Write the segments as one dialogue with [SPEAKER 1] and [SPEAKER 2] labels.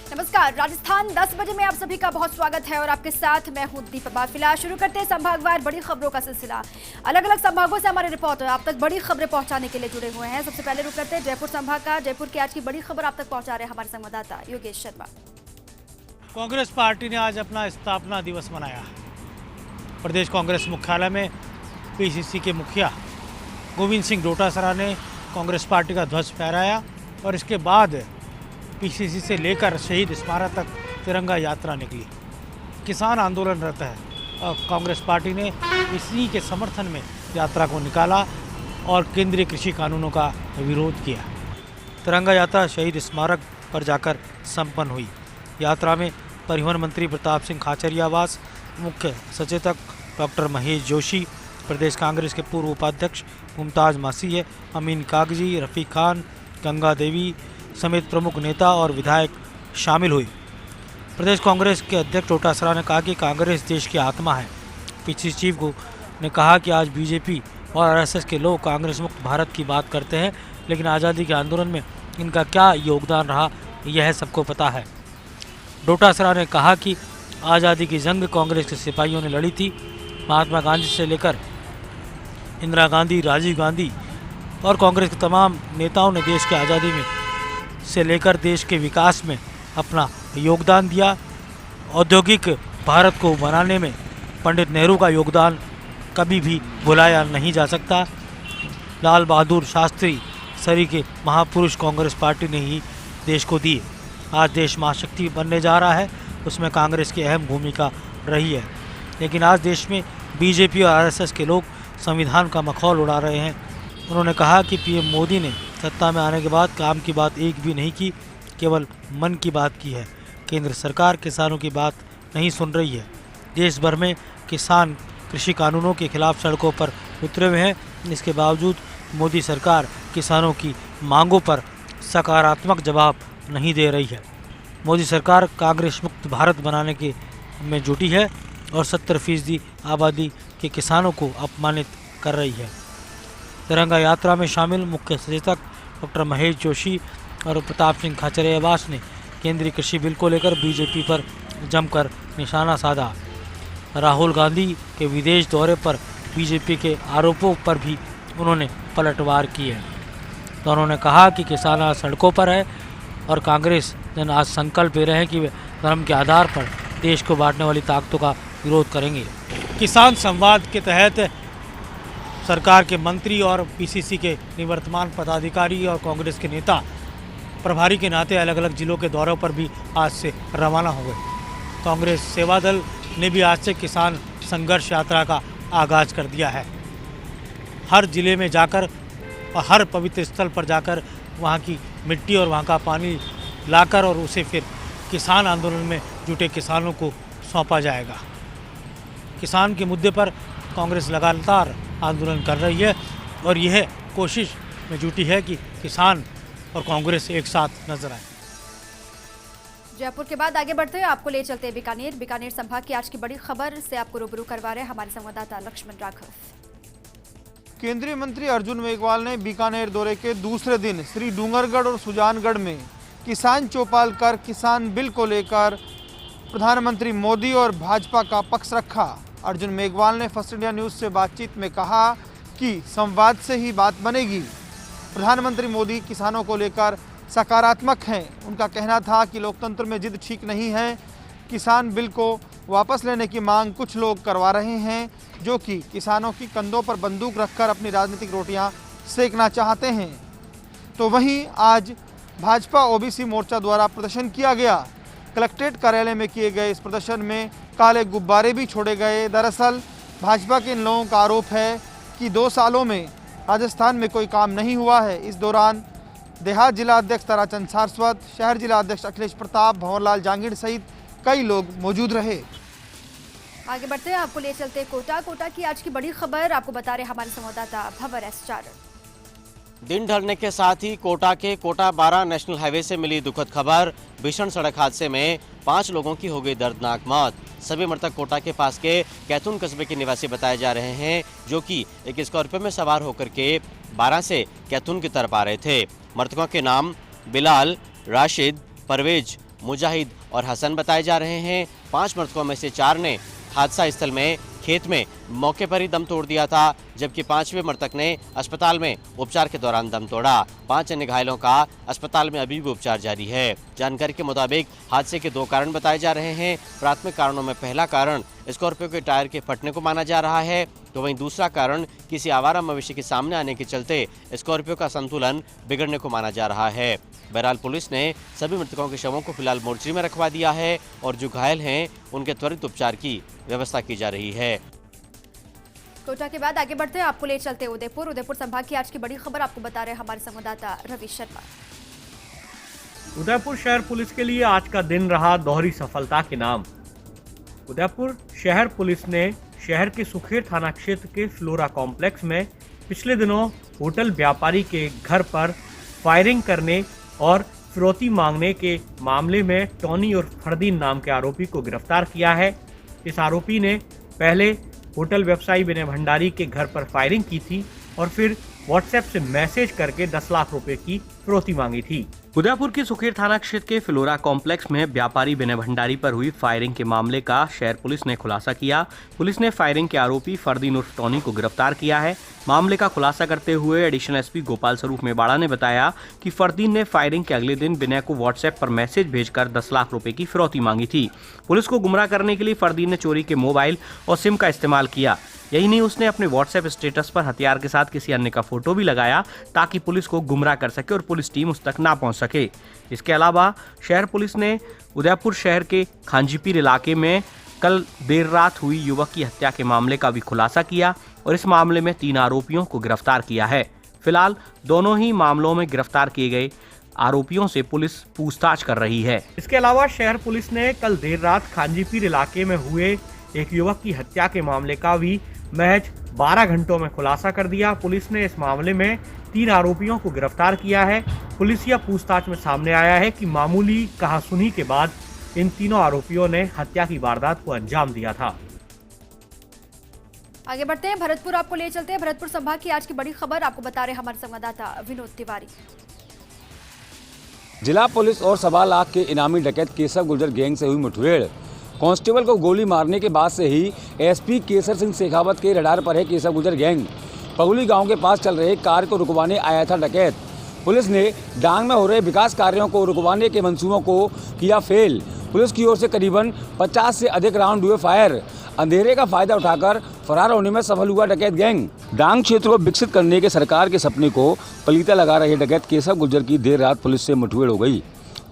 [SPEAKER 1] नमस्कार, राजस्थान 10 बजे में आप सभी का बहुत स्वागत है और आपके साथ मैं हूं दीपा। फिलहाल शुरू करते हैं संभागवार बड़ी खबरों का सिलसिला। अलग अलग संभागों से हमारे रिपोर्टर आप तक बड़ी खबरें पहुंचाने के लिए जुड़े हुए हैं। सबसे पहले रुक करते हैं जयपुर संभाग का। जयपुर की आज की बड़ी खबर आप तक पहुंचा रहे हैं हमारे संवाददाता योगेश शर्मा।
[SPEAKER 2] कांग्रेस पार्टी ने आज अपना स्थापना दिवस मनाया। प्रदेश कांग्रेस मुख्यालय में पीसीसी के मुखिया गोविंद सिंह डोटासरा ने कांग्रेस पार्टी का ध्वज फहराया और इसके बाद पीसीसी से लेकर शहीद स्मारक तक तिरंगा यात्रा निकली। किसान आंदोलनरत है और कांग्रेस पार्टी ने इसी के समर्थन में यात्रा को निकाला और केंद्रीय कृषि कानूनों का विरोध किया। तिरंगा यात्रा शहीद स्मारक पर जाकर संपन्न हुई। यात्रा में परिवहन मंत्री प्रताप सिंह खाचरियावास, मुख्य सचेतक डॉक्टर महेश जोशी, प्रदेश कांग्रेस के पूर्व उपाध्यक्ष मुमताज मासीह, अमीन कागजी, रफ़ीक खान, गंगा देवी समेत प्रमुख नेता और विधायक शामिल हुए। प्रदेश कांग्रेस के अध्यक्ष डोटासरा ने कहा कि कांग्रेस देश की आत्मा है। पीसीसी चीफ ने कहा कि आज बीजेपी और आरएसएस के लोग कांग्रेस मुक्त भारत की बात करते हैं, लेकिन आज़ादी के आंदोलन में इनका क्या योगदान रहा यह सबको पता है। डोटासरा ने कहा कि आज़ादी की जंग कांग्रेस के सिपाहियों ने लड़ी थी। महात्मा गांधी से लेकर इंदिरा गांधी, राजीव गांधी और कांग्रेस के तमाम नेताओं ने देश की आज़ादी में से लेकर देश के विकास में अपना योगदान दिया। औद्योगिक भारत को बनाने में पंडित नेहरू का योगदान कभी भी भुलाया नहीं जा सकता। लाल बहादुर शास्त्री सरी के महापुरुष कांग्रेस पार्टी ने ही देश को दिए। आज देश महाशक्ति बनने जा रहा है, उसमें कांग्रेस की अहम भूमिका रही है। लेकिन आज देश में बीजेपी और आरएसएस के लोग संविधान का मखौल उड़ा रहे हैं। उन्होंने कहा कि पीएम मोदी ने सत्ता में आने के बाद काम की बात एक भी नहीं की, केवल मन की बात की है। केंद्र सरकार किसानों की बात नहीं सुन रही है। देश भर में किसान कृषि कानूनों के खिलाफ सड़कों पर उतरे हुए हैं। इसके बावजूद मोदी सरकार किसानों की मांगों पर सकारात्मक जवाब नहीं दे रही है। मोदी सरकार कांग्रेस मुक्त भारत बनाने के में जुटी है और 70% आबादी के किसानों को अपमानित कर रही है। तिरंगा यात्रा में शामिल मुख्य सचेतक डॉक्टर महेश जोशी और प्रताप सिंह खाचरियावास ने केंद्रीय कृषि बिल को लेकर बीजेपी पर जमकर निशाना साधा। राहुल गांधी के विदेश दौरे पर बीजेपी के आरोपों पर भी उन्होंने पलटवार की है। तो उन्होंने कहा कि किसान आज सड़कों पर है और कांग्रेस जन आज संकल्प ले रहे हैं कि वे धर्म के आधार पर देश को बांटने वाली ताकतों का विरोध करेंगे। किसान संवाद के तहत सरकार के मंत्री और पीसीसी के निवर्तमान पदाधिकारी और कांग्रेस के नेता प्रभारी के नाते अलग अलग जिलों के दौरों पर भी आज से रवाना हो गए। कांग्रेस सेवा दल ने भी आज से किसान संघर्ष यात्रा का आगाज कर दिया है। हर जिले में जाकर और हर पवित्र स्थल पर जाकर वहाँ की मिट्टी और वहाँ का पानी लाकर और उसे फिर किसान आंदोलन में जुटे किसानों को सौंपा जाएगा। किसान के मुद्दे पर कांग्रेस लगातार आंदोलन कर रही है और यह कोशिश में जुटी है कि किसान और कांग्रेस एक साथ नजर आए।
[SPEAKER 1] जयपुर के बाद आगे बढ़ते हैं, आपको ले चलते हैं बीकानेर संभाग की आज की बड़ी खबर से आपको रूबरू करवा रहे हैं हमारे संवाददाता लक्ष्मण राघव।
[SPEAKER 3] केंद्रीय मंत्री अर्जुन मेघवाल ने बीकानेर दौरे के दूसरे दिन श्री डूंगरगढ़ और सुजानगढ़ में किसान चौपाल कर किसान बिल को लेकर प्रधानमंत्री मोदी और भाजपा का पक्ष रखा। अर्जुन मेघवाल ने फर्स्ट इंडिया न्यूज़ से बातचीत में कहा कि संवाद से ही बात बनेगी। प्रधानमंत्री मोदी किसानों को लेकर सकारात्मक हैं। उनका कहना था कि लोकतंत्र में जिद ठीक नहीं है। किसान बिल को वापस लेने की मांग कुछ लोग करवा रहे हैं, जो कि किसानों की कंधों पर बंदूक रखकर अपनी राजनीतिक रोटियां सेकना चाहते हैं। तो वहीं आज भाजपा ओबीसी मोर्चा द्वारा प्रदर्शन किया गया। कलेक्ट्रेट कार्यालय में किए गए इस प्रदर्शन में काले गुब्बारे भी छोड़े गए। दरअसल भाजपा के इन लोगों का आरोप है कि 2 सालों में राजस्थान में कोई काम नहीं हुआ है। इस दौरान देहात जिला अध्यक्ष ताराचंद सारस्वत, शहर जिला अध्यक्ष अखिलेश प्रताप, भंवरलाल जांगीड़ सहित कई लोग मौजूद रहे।
[SPEAKER 1] आगे बढ़ते हैं, आपको ले चलते हैं कोटा की आज की बड़ी खबर आपको बता रहे हमारे संवाददाता भंवर एस चारण।
[SPEAKER 4] दिन ढलने के साथ ही कोटा के कोटा 12 नेशनल हाईवे से मिली दुखद खबर। भीषण सड़क हादसे में 5 लोगों की हो गई दर्दनाक मौत। सभी मृतक कोटा के पास के कैथून कस्बे के निवासी बताए जा रहे हैं, जो कि एक स्कॉर्पियो में सवार होकर के 12 से कैथून की तरफ आ रहे थे। मृतकों के नाम बिलाल, राशिद, परवेज, मुजाहिद और हसन बताए जा रहे हैं। 5 मृतकों में से 4 ने हादसा स्थल में खेत में मौके पर ही दम तोड़ दिया था, जबकि 5वें मृतक ने अस्पताल में उपचार के दौरान दम तोड़ा। 5 अन्य घायलों का अस्पताल में अभी भी उपचार जारी है। जानकारी के मुताबिक हादसे के 2 कारण बताए जा रहे हैं। प्राथमिक कारणों में पहला कारण स्कॉर्पियो के टायर के फटने को माना जा रहा है, तो वहीं दूसरा कारण किसी आवारा मवेशी के सामने आने के चलते स्कॉर्पियो का संतुलन बिगड़ने को माना जा रहा है। बहरहाल पुलिस ने सभी मृतकों के शवों को फिलहाल मोर्चरी में रखवा दिया है और जो घायल हैं उनके त्वरित उपचार की व्यवस्था की जा रही है।
[SPEAKER 1] कोटा के बाद आगे बढ़ते हैं, आपको ले चलते उदयपुर। उदयपुर संभाग की आज की बड़ी खबर आपको बता रहे हैं हमारे संवाददाता रवि शर्मा।
[SPEAKER 5] उदयपुर शहर पुलिस के लिए आज का दिन रहा दोहरी सफलता के नाम। उदयपुर शहर पुलिस ने शहर के सुखेर थाना क्षेत्र के फ्लोरा कॉम्प्लेक्स में पिछले दिनों होटल व्यापारी के घर पर फायरिंग करने और फिरौती मांगने के मामले में टॉनी और फरदीन नाम के आरोपी को गिरफ्तार किया है। इस आरोपी ने पहले होटल व्यवसायी विनय भंडारी के घर पर फायरिंग की थी और फिर व्हाट्सएप से मैसेज करके 10 लाख रुपए की फिरौती मांगी थी। उदयपुर के सुखेर थाना क्षेत्र के फ्लोरा कॉम्प्लेक्स में व्यापारी विनय भंडारी पर हुई फायरिंग के मामले का शहर पुलिस ने खुलासा किया। पुलिस ने फायरिंग के आरोपी फरदीन उर्फ टॉनी को गिरफ्तार किया है। मामले का खुलासा करते हुए एडिशनल एसपी गोपाल स्वरूप मेवाड़ा ने बताया कि फरदीन ने फायरिंग के अगले दिन विनय को व्हाट्सएप पर मैसेज भेजकर 10 लाख रुपए की फिरौती मांगी थी। पुलिस को गुमराह करने के लिए फरदीन ने चोरी के मोबाइल और सिम का इस्तेमाल किया। यही नहीं, उसने अपने व्हाट्सएप स्टेटस पर हथियार के साथ किसी अन्य का फोटो भी लगाया ताकि पुलिस को गुमराह कर सके और पुलिस टीम उस तक ना पहुंच सके। इसके अलावा शहर पुलिस ने उदयपुर शहर के खांजीपीर इलाके में कल देर रात हुई युवक की हत्या के मामले का भी खुलासा किया और इस मामले में 3 आरोपियों को गिरफ्तार किया है। फिलहाल दोनों ही मामलों में गिरफ्तार किए गए आरोपियों से पुलिस पूछताछ कर रही है। इसके अलावा शहर पुलिस ने कल देर रात खांजीपीर इलाके में हुए एक युवक की हत्या के मामले का भी महज 12 घंटों में खुलासा कर दिया। पुलिस ने इस मामले में 3 आरोपियों को गिरफ्तार किया है। पुलिसिया पूछताछ में सामने आया है कि मामूली कहासुनी के बाद इन तीनों आरोपियों ने हत्या की वारदात को अंजाम दिया था।
[SPEAKER 1] आगे बढ़ते हैं, भरतपुर आपको ले चलते हैं। भरतपुर संभाग की आज की बड़ी खबर आपको बता रहे हमारे संवाददाता विनोद तिवारी।
[SPEAKER 6] जिला पुलिस और 1.25 लाख के इनामी डकैत केशव गुर्जर गैंग से हुई मुठभेड़। कांस्टेबल को गोली मारने के बाद से ही एसपी केसर सिंह शेखावत के रडार पर है केशव गुर्जर गैंग। पगुली गांव के पास चल रहे कार को रुकवाने आया था डकैत। पुलिस ने डांग में हो रहे विकास कार्यों को रुकवाने के मंसूबों को किया फेल। पुलिस की ओर से करीबन 50 से अधिक राउंड हुए फायर। अंधेरे का फायदा उठाकर फरार होने में सफल हुआ डकैत गैंग। डांग क्षेत्र को विकसित करने के सरकार के सपने को पलीता लगा रहे डकैत केशव गुर्जर की देर रात पुलिस से मुठभेड़ हो गई।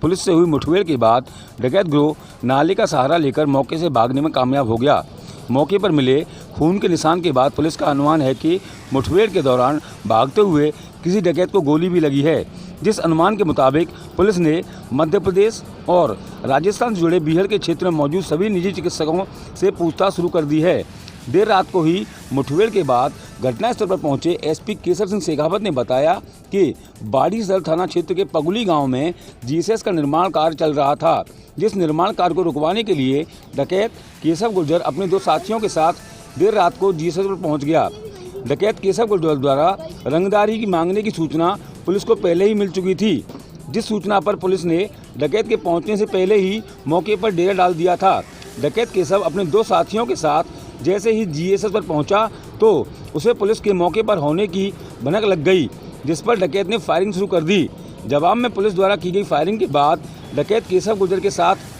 [SPEAKER 6] पुलिस से हुई मुठभेड़ के बाद डकैत गिरोह नाले का सहारा लेकर मौके से भागने में कामयाब हो गया। मौके पर मिले खून के निशान के बाद पुलिस का अनुमान है कि मुठभेड़ के दौरान भागते हुए किसी डकैत को गोली भी लगी है। जिस अनुमान के मुताबिक पुलिस ने मध्य प्रदेश और राजस्थान से जुड़े बिहार के क्षेत्र में मौजूद सभी निजी चिकित्सकों से पूछताछ शुरू कर दी है। देर रात को ही मुठभेड़ के बाद घटनास्थल पर पहुंचे एसपी केसर सिंह शेखावत ने बताया कि बाड़ी सदर थाना क्षेत्र के पगुली गांव में जीएसएस का निर्माण कार्य चल रहा था, जिस निर्माण कार्य को रुकवाने के लिए डकैत केशव गुर्जर अपने 2 साथियों के साथ देर रात को जीएसएस पर पहुंच गया। डकैत केशव गुर्जर द्वारा रंगदारी की मांगने की सूचना पुलिस को पहले ही मिल चुकी थी, जिस सूचना पर पुलिस ने डकैत के पहुंचने से पहले ही मौके पर डेरा डाल दिया था। डकैत केशव अपने 2 साथियों के साथ जैसे ही जीएसएस पर पहुंचा तो उसे पुलिस के मौके पर होने की भनक लग गई, जिस पर डकैत ने फायरिंग शुरू कर दी। जवाब में पुलिस द्वारा की गई फायरिंग के बाद डकैत केशव गुर्जर के साथ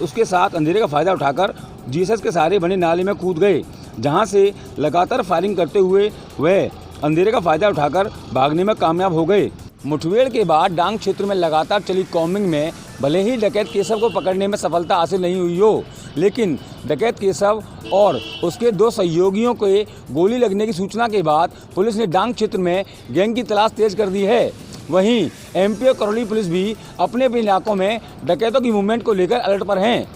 [SPEAKER 6] उसके साथ अंधेरे का फायदा उठाकर जीएसएस के सहारे बने नाले में कूद गए, जहां से लगातार फायरिंग करते हुए वह अंधेरे का फायदा उठाकर भागने में कामयाब हो गए। मुठभेड़ के बाद डांग क्षेत्र में लगातार चली कॉम्बिंग में भले ही डकैत केशव को पकड़ने में सफलता हासिल नहीं हुई हो, लेकिन डकैत केशव और उसके 2 सहयोगियों के गोली लगने की सूचना के बाद पुलिस ने डांग क्षेत्र में गैंग की तलाश तेज कर दी है। वहीं एमपी और करौली पुलिस भी अपने अपने इलाकों में डकैतों की मूवमेंट को लेकर अलर्ट पर हैं।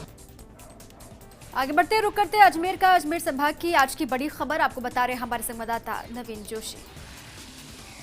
[SPEAKER 1] आगे बढ़ते रुक करते अजमेर का। अजमेर संभाग की आज की बड़ी खबर आपको बता रहे हमारे संवाददाता नवीन जोशी।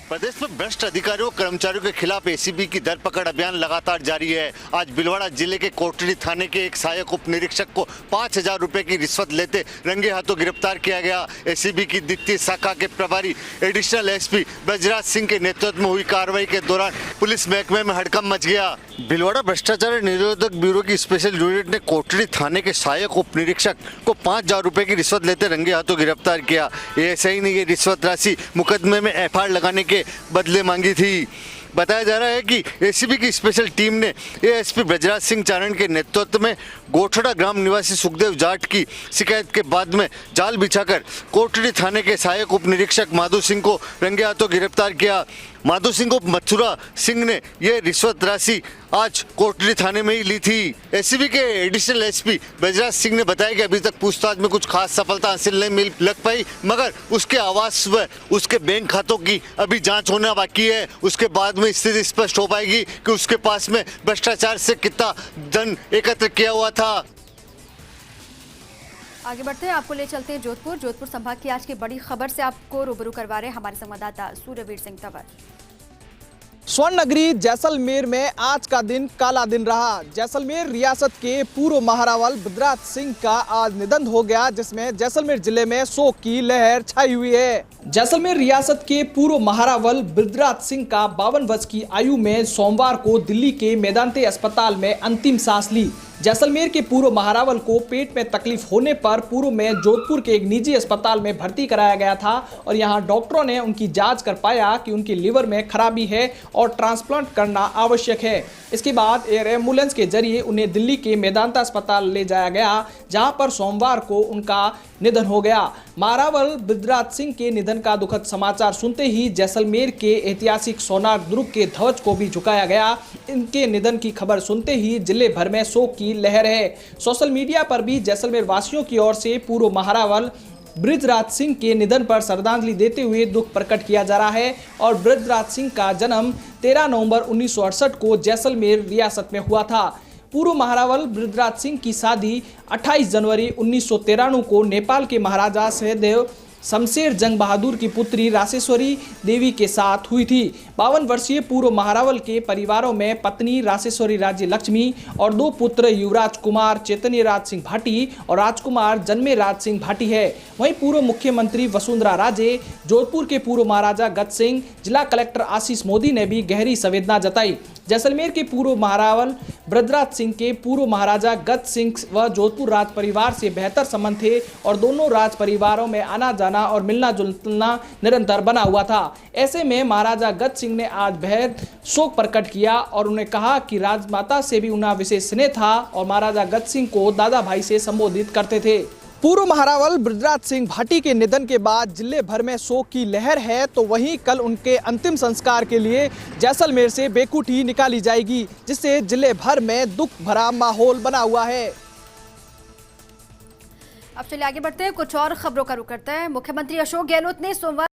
[SPEAKER 7] प्रदेश में भ्रष्ट अधिकारियों और कर्मचारियों के खिलाफ एसीबी की धरपकड़ अभियान लगातार जारी है। आज भीलवाड़ा जिले के कोटड़ी थाने के एक सहायक उप निरीक्षक को 5000 रुपए की रिश्वत लेते रंगे हाथों गिरफ्तार किया गया। एसीबी की द्वितीय शाखा के प्रभारी एडिशनल एसपी ब्रजराज सिंह के नेतृत्व में हुई कार्रवाई के दौरान पुलिस महकमे में हड़कंप मच गया। भिलवाड़ा भ्रष्टाचार निरोधक ब्यूरो की स्पेशल यूनिट ने कोटड़ी थाने के सहायक उप निरीक्षक को 5,000 रुपए की रिश्वत लेते रंगे हाथों गिरफ्तार किया। एएसआई ने ये रिश्वत राशि मुकदमे में एफआईआर लगाने के बदले मांगी थी। बताया जा रहा है कि एसीबी की स्पेशल टीम ने एएसपी ब्रजराज सिंह चारण के नेतृत्व में गोठड़ा ग्राम निवासी सुखदेव जाट की शिकायत के बाद में जाल बिछाकर कोटड़ी थाने के सहायक उप निरीक्षक माधु सिंह को रंगे हाथों गिरफ्तार किया। माधु सिंह को मथुरा सिंह ने यह रिश्वत राशि आज कोटड़ी थाने में ही ली थी। एसीबी के एडिशनल एसपी ब्रजराज सिंह ने बताया कि अभी तक पूछताछ में कुछ खास सफलता हासिल नहीं मिल लग पाई, मगर उसके आवास व उसके बैंक खातों की अभी जांच होना बाकी है। उसके बाद में स्थिति स्पष्ट हो पाएगी कि उसके पास में भ्रष्टाचार से कितना धन एकत्र किया हुआ था।
[SPEAKER 1] आगे बढ़ते हैं, आपको ले चलते हैं जोधपुर संभाग की आज की बड़ी खबर से आपको रूबरू करवा रहे हैं हमारे संवाददाता सूर्यवीर सिंह तंवर।
[SPEAKER 8] स्वर्ण नगरी जैसलमेर में आज का दिन काला दिन रहा। जैसलमेर रियासत के पूर्व महारावल बृजराज सिंह का आज निधन हो गया, जिसमें जैसलमेर जिले में शोक की लहर छाई हुई है। जैसलमेर रियासत के पूर्व महारावल बृजराज सिंह का 52 वर्ष की आयु में सोमवार को दिल्ली के मेदांते अस्पताल में अंतिम सांस ली। जैसलमेर के पूर्व महारावल को पेट में तकलीफ होने पर पूर्व में जोधपुर के एक निजी अस्पताल में भर्ती कराया गया था और यहां डॉक्टरों ने उनकी जांच कर पाया कि उनके लिवर में खराबी है और ट्रांसप्लांट करना आवश्यक है। इसके बाद एयर एम्बुलेंस के जरिए उन्हें दिल्ली के मेदांता अस्पताल ले जाया गया, जहां पर सोमवार को उनका निधन हो गया। महारावल बृजराज सिंह के निधन का दुखद समाचार सुनते ही जैसलमेर के ऐतिहासिक सोनार दुर्ग के ध्वज को भी झुकाया गया। इनके निधन की खबर सुनते ही जिले भर में शोक की लहर है। सोशल मीडिया पर भी जैसलमेर वासियों की ओर से पूर्व महारावल बृजराज सिंह के निधन पर श्रद्धांजलि देते हुए दुख प्रकट किया जा रहा है। और बृजराज सिंह का जन्म 13 नवंबर 1968 को जैसलमेर रियासत में हुआ था। पूर्व महारावल बृजराज सिंह की शादी 28 जनवरी 1993 को नेपाल के महाराजा सहदेव शमशेर जंग बहादुर की पुत्री रासेश्वरी देवी के साथ हुई थी। 52 वर्षीय पूर्व महारावल के परिवारों में पत्नी रासेश्वरी राज्य लक्ष्मी और 2 पुत्र युवराज कुमार चैतन्य राज सिंह भाटी और राजकुमार जन्मे राज सिंह भाटी है। वहीं पूर्व मुख्यमंत्री वसुंधरा राजे, जोधपुर के पूर्व महाराजा गज सिंह, जिला कलेक्टर आशीष मोदी ने भी गहरी संवेदना जताई। जैसलमेर के पूर्व महारावल बृजराज सिंह के पूर्व महाराजा गज सिंह व जोधपुर राज परिवार से बेहतर संबंध थे और दोनों राज परिवारों में आना जाना और मिलना जुलना निरंतर बना हुआ था। ऐसे में महाराजा गज सिंह ने आज बेहद शोक प्रकट किया और उन्हें कहा कि राजमाता से भी उन्हें विशेष स्नेह था और महाराजा गज सिंह को दादा भाई से संबोधित करते थे। पूर्व महारावल बृजराज सिंह भाटी के निधन के बाद जिले भर में शोक की लहर है, तो वहीं कल उनके अंतिम संस्कार के लिए जैसलमेर से बेकुटी निकाली जाएगी, जिससे जिले भर में दुख भरा माहौल बना हुआ है।
[SPEAKER 1] अब चलिए आगे बढ़ते हैं, कुछ और खबरों का रुख करते हैं। मुख्यमंत्री अशोक गहलोत ने सोमवार